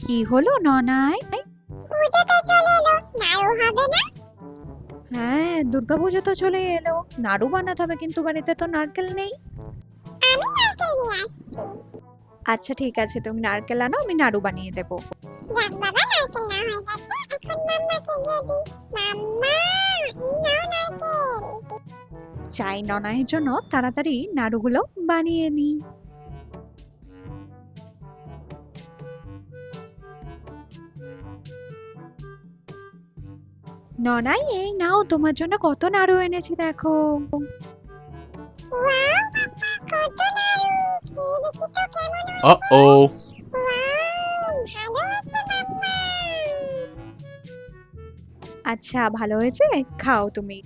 কি হলো ননাই? পুজো তো চলে এলো, নাড়ু হবে না? হ্যাঁ, দুর্গাপুজো তো চলে এলো, নাড়ু বানাতে হবে, কিন্তু বাড়িতে তো নারকেল নেই। আমি নারকেল নিয়ে আসছি। আচ্ছা ঠিক আছে, তুমি নারকেল আনো, আমি নাড়ু বানিয়ে দেবো। যাক বাবা, নারকেল না হয়ে গেছে, এখন মাম্মাকে দিয়ে দিই। মাম্মা, এই নাও নারকেল। চাই ননাইয়ের জন্য তাড়াতাড়ি নাড়ুগুলো বানিয়ে নিই। ননাই, এই নাও, তোমার জন্য কত নাড়ু এনেছি দেখো। ওয়াও মাম্মা, কত নাড়ু! খেয়ে দেখি তো কেমন হয়েছে। Uh-oh. ওয়াও, ভালো হয়েছে মাম্মা। আচ্ছা, ভালো হয়েছে, খাও তুমি।